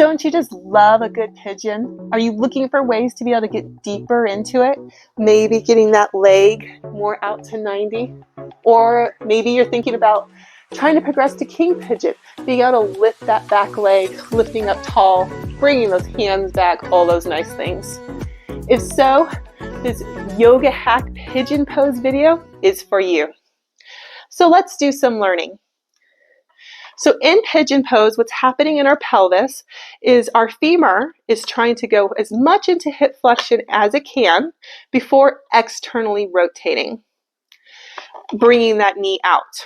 Don't you just love a good pigeon? Are you looking for ways to be able to get deeper into it? Maybe getting that leg more out to 90? Or maybe you're thinking about trying to progress to king pigeon, being able to lift that back leg, lifting up tall, bringing those hands back, all those nice things. If so, this yoga hack pigeon pose video is for you. So let's do some learning. So in pigeon pose, what's happening in our pelvis is our femur is trying to go as much into hip flexion as it can before externally rotating, bringing that knee out.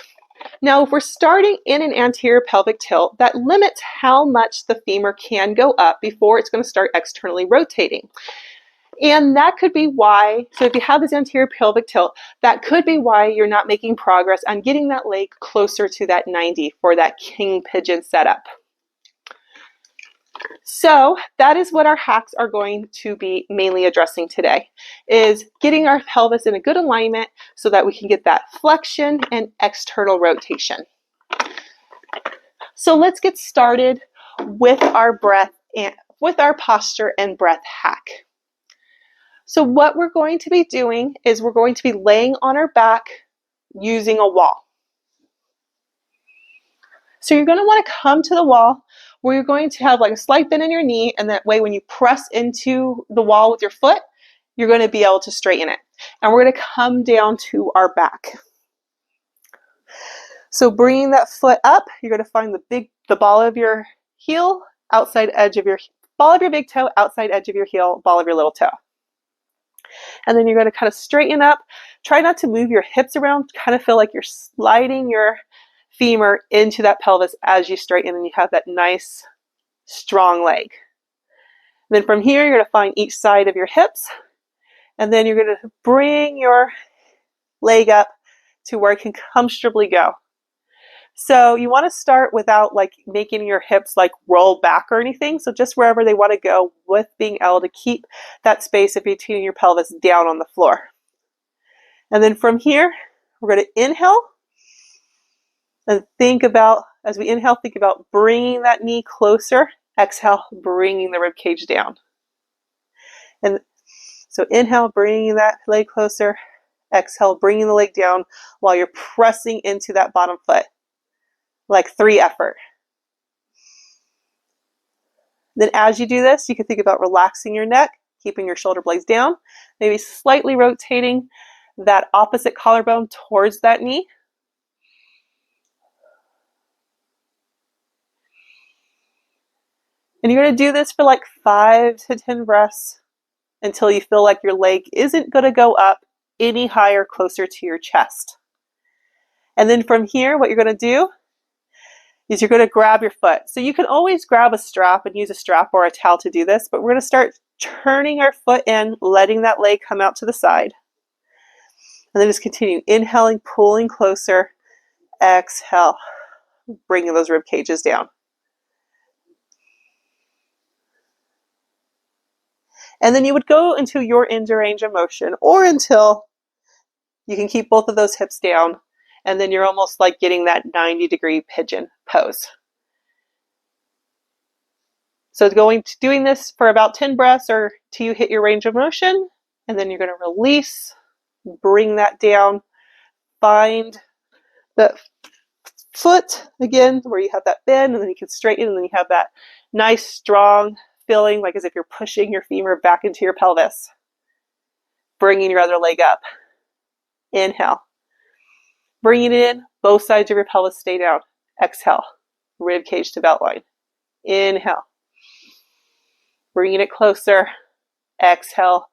Now, if we're starting in an anterior pelvic tilt, that limits how much the femur can go up before it's going to start externally rotating. And that could be why, so if you have this anterior pelvic tilt, that could be why you're not making progress on getting that leg closer to that 90 for that king pigeon setup. So that is what our hacks are going to be mainly addressing today, is getting our pelvis in a good alignment so that we can get that flexion and external rotation. So let's get started with our breath and with our posture and breath hack. So what we're going to be doing is we're going to be laying on our back using a wall. So you're going to want to come to the wall where you're going to have like a slight bend in your knee, and that way when you press into the wall with your foot, you're going to be able to straighten it. And we're going to come down to our back. So bringing that foot up, you're going to find the ball of your heel, outside edge of your ball of your big toe, outside edge of your heel, ball of your little toe. And then you're going to kind of straighten up. Try not to move your hips around. Kind of feel like you're sliding your femur into that pelvis as you straighten, and you have that nice, strong leg. Then from here, you're going to find each side of your hips. And then you're going to bring your leg up to where it can comfortably go. So you want to start without like making your hips like roll back or anything. So just wherever they want to go, with being able to keep that space in between your pelvis down on the floor. And then from here, we're going to inhale and think about, as we inhale, think about bringing that knee closer. Exhale, bringing the rib cage down. And so inhale, bringing that leg closer. Exhale, bringing the leg down while you're pressing into that bottom foot. Like 3 effort. Then as you do this, you can think about relaxing your neck, keeping your shoulder blades down, maybe slightly rotating that opposite collarbone towards that knee. And you're going to do this for like 5 to 10 breaths until you feel like your leg isn't going to go up any higher, closer to your chest. And then from here, what you're going to do is you're going to grab your foot. So you can always grab a strap and use a strap or a towel to do this, but we're going to start turning our foot in, letting that leg come out to the side. And then just continue inhaling, pulling closer. Exhale, bringing those rib cages down. And then you would go into your end range of motion, or until you can keep both of those hips down. And then you're almost like getting that 90-degree pigeon pose. So doing this for about 10 breaths or till you hit your range of motion. And then you're going to release, bring that down, find the foot again where you have that bend, and then you can straighten, and then you have that nice, strong feeling like as if you're pushing your femur back into your pelvis. Bringing your other leg up. Inhale. Bringing it in, both sides of your pelvis stay down. Exhale, rib cage to belt line. Inhale. Bringing it closer. Exhale,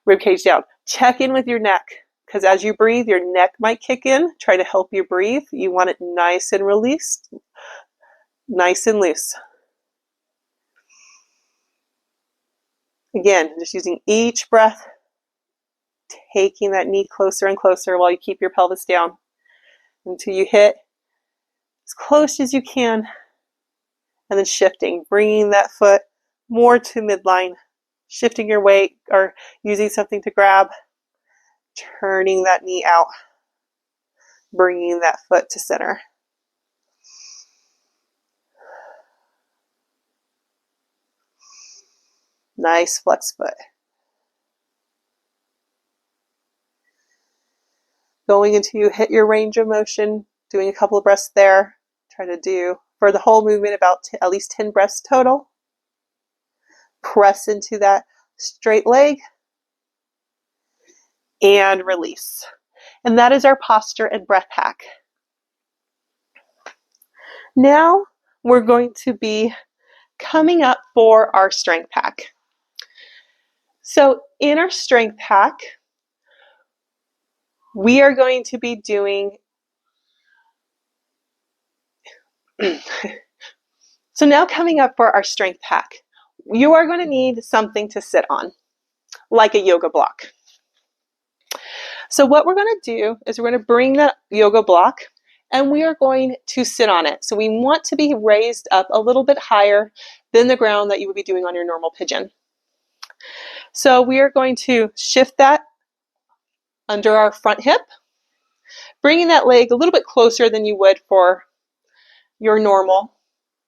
rib cage down. Check in with your neck, because as you breathe, your neck might kick in. Try to help you breathe. You want it nice and released, nice and loose. Again, just using each breath, taking that knee closer and closer while you keep your pelvis down, until you hit as close as you can, and then shifting, bringing that foot more to midline, shifting your weight or using something to grab, turning that knee out, bringing that foot to center. Nice flex foot. Going until you hit your range of motion, doing a couple of breaths there. Try to do, for the whole movement, about at least 10 breaths total. Press into that straight leg and release. And that is our posture and breath hack. Now we're going to be coming up for our strength hack. So in our strength hack, we are going to be doing so now coming up for our strength hack, you are going to need something to sit on, like a yoga block. So what we're going to do is we're going to bring the yoga block and we are going to sit on it. So we want to be raised up a little bit higher than the ground that you would be doing on your normal pigeon. So we are going to shift that under our front hip, bringing that leg a little bit closer than you would for your normal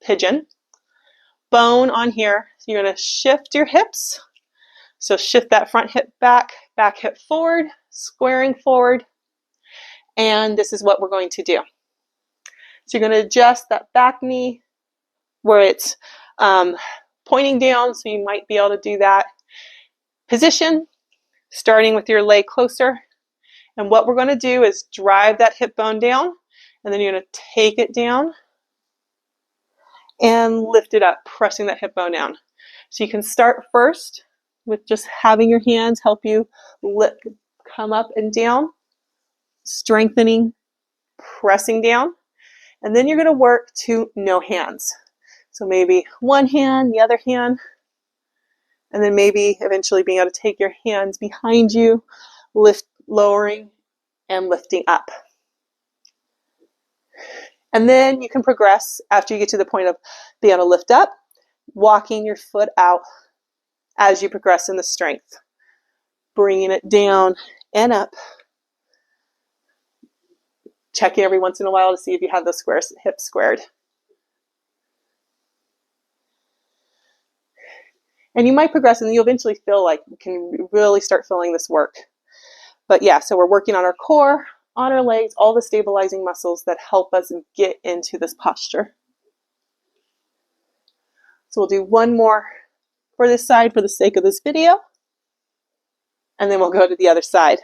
pigeon. Bone on here. So you're going to shift your hips. So shift that front hip back, back hip forward, squaring forward. And this is what we're going to do. So you're going to adjust that back knee where it's pointing down. So you might be able to do that position, starting with your leg closer. And what we're going to do is drive that hip bone down. And then you're going to take it down and lift it up, pressing that hip bone down. So you can start first with just having your hands help you come up and down, strengthening, pressing down. And then you're going to work to no hands. So maybe one hand, the other hand, and then maybe eventually being able to take your hands behind you, lowering and lifting up. And then you can progress after you get to the point of being able to lift up, walking your foot out as you progress in the strength, bringing it down and up, checking every once in a while to see if you have those hips squared. And you might progress and you'll eventually feel like you can really start feeling this work. But yeah, so we're working on our core, on our legs, all the stabilizing muscles that help us get into this posture. So we'll do one more for this side for the sake of this video, and then we'll go to the other side.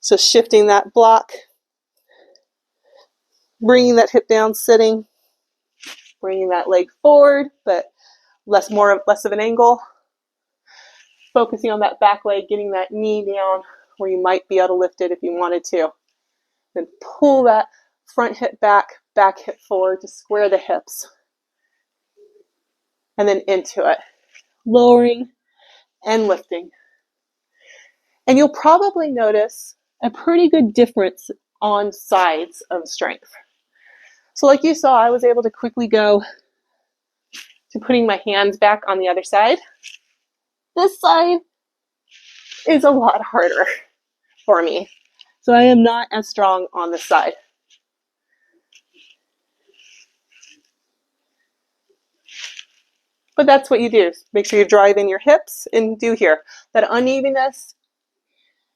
So shifting that block, bringing that hip down, sitting, bringing that leg forward, but less of an angle, focusing on that back leg, getting that knee down where you might be able to lift it if you wanted to. Then pull that front hip back, back hip forward to square the hips. And then into it, lowering and lifting. And you'll probably notice a pretty good difference on sides of strength. So like you saw, I was able to quickly go to putting my hands back on the other side. This side is a lot harder for me. So I am not as strong on this side. But that's what you do. Make sure you drive in your hips and do here. That unevenness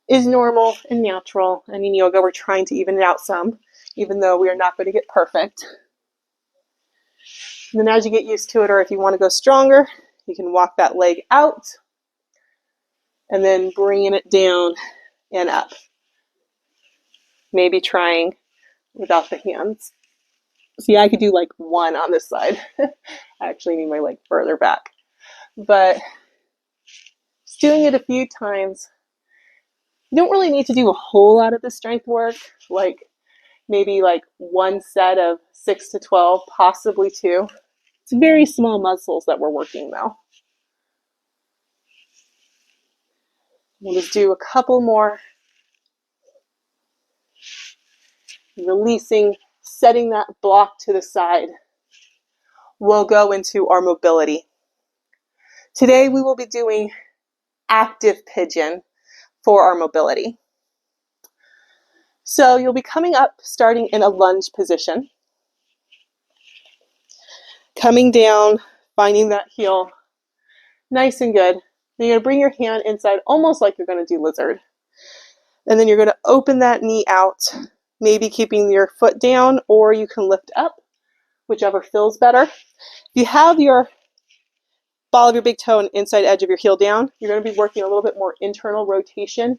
is normal and natural. And in yoga, we're trying to even it out some, even though we are not going to get perfect. And then as you get used to it, or if you want to go stronger, you can walk that leg out and then bringing it down and up. Maybe trying without the hands. See, I could do like one on this side. I actually need my leg further back. But just doing it a few times, you don't really need to do a whole lot of the strength work, like maybe like one set of 6 to 12, possibly 2. It's very small muscles that we're working though. We'll just do a couple more. Releasing, setting that block to the side. We'll go into our mobility. Today we will be doing active pigeon for our mobility. So you'll be coming up, starting in a lunge position. Coming down, finding that heel, Nice and good. Then you're going to bring your hand inside almost like you're going to do lizard. And then you're going to open that knee out, maybe keeping your foot down, or you can lift up, whichever feels better. If you have your ball of your big toe and inside edge of your heel down, you're going to be working a little bit more internal rotation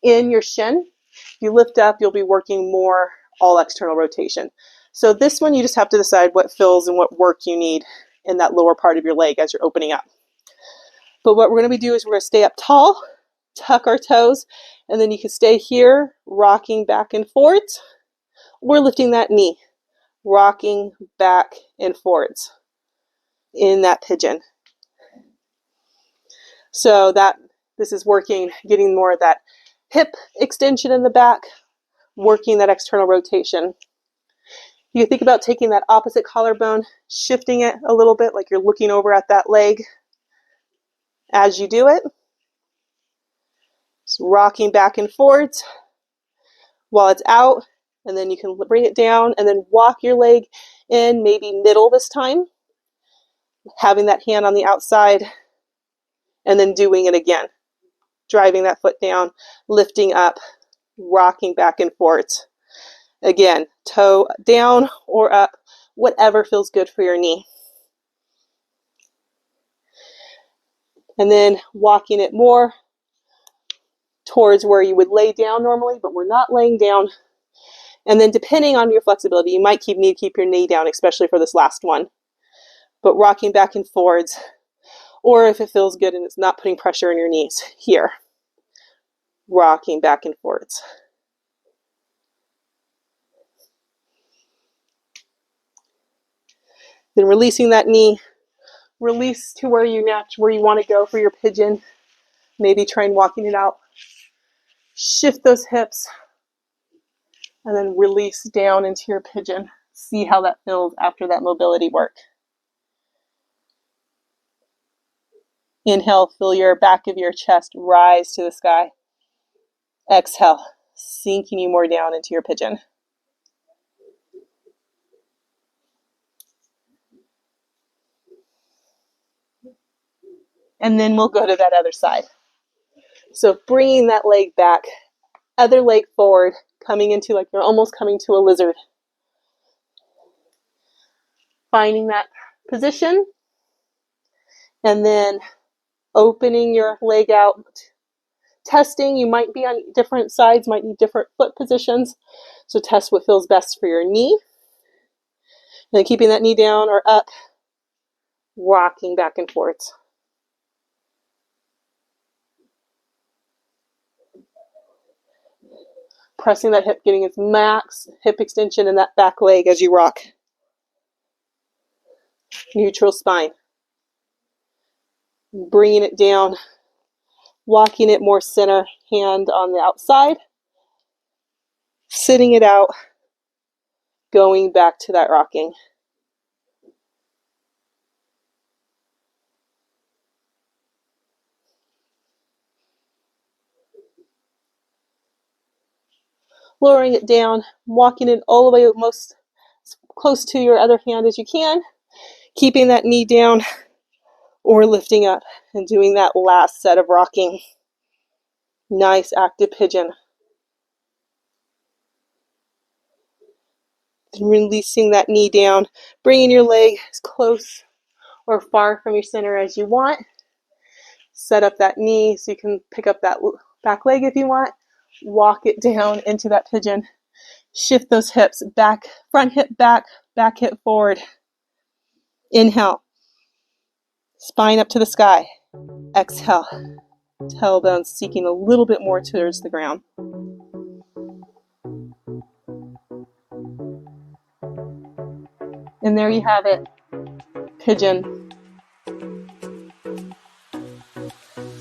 in your shin. If you lift up, you'll be working more all external rotation. So this one, you just have to decide what fills and what work you need in that lower part of your leg as you're opening up. But what we're going to be doing is we're going to stay up tall, tuck our toes, and then you can stay here, rocking back and forth, or lifting that knee, rocking back and forwards in that pigeon. So this is working, getting more of that hip extension in the back, working that external rotation. You think about taking that opposite collarbone, shifting it a little bit like you're looking over at that leg as you do it. Just rocking back and forwards while it's out, and then you can bring it down and then walk your leg in, maybe middle this time, having that hand on the outside, and then doing it again. Driving that foot down, lifting up, rocking back and forth. Again, toe down or up, whatever feels good for your knee. And then walking it more towards where you would lay down normally, but we're not laying down. And then depending on your flexibility, you might need to keep your knee down, especially for this last one. But rocking back and forwards, or if it feels good and it's not putting pressure on your knees, here. Rocking back and forwards. Then releasing that knee, release to where you want to go for your pigeon. Maybe try and walking it out. Shift those hips, and then release down into your pigeon. See how that feels after that mobility work. Inhale, feel your back of your chest rise to the sky. Exhale, sinking you more down into your pigeon. And then we'll go to that other side. So bringing that leg back, other leg forward, coming into like you're almost coming to a lizard. Finding that position, and then opening your leg out. Testing, you might be on different sides, might need different foot positions. So test what feels best for your knee. And then keeping that knee down or up, rocking back and forth. Pressing that hip, getting its max hip extension in that back leg as you rock. Neutral spine. Bringing it down, walking it more center, hand on the outside, sitting it out, going back to that rocking. Lowering it down, walking it all the way most close to your other hand as you can, keeping that knee down or lifting up and doing that last set of rocking. Nice active pigeon. And releasing that knee down, bringing your leg as close or far from your center as you want. Set up that knee so you can pick up that back leg if you want. Walk it down into that pigeon. Shift those hips back, front hip back, back hip forward. Inhale. Spine up to the sky. Exhale. Tailbone seeking a little bit more towards the ground. And there you have it. Pigeon.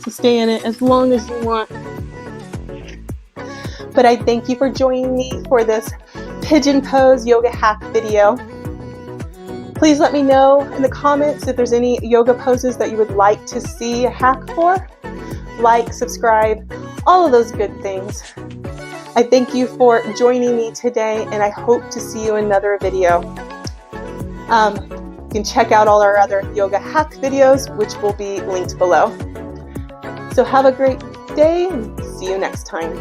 So stay in it as long as you want. But I thank you for joining me for this Pigeon Pose yoga hack video. Please let me know in the comments if there's any yoga poses that you would like to see a hack for. Like, subscribe, all of those good things. I thank you for joining me today, and I hope to see you in another video. can check out all our other yoga hack videos, which will be linked below. So have a great day and see you next time.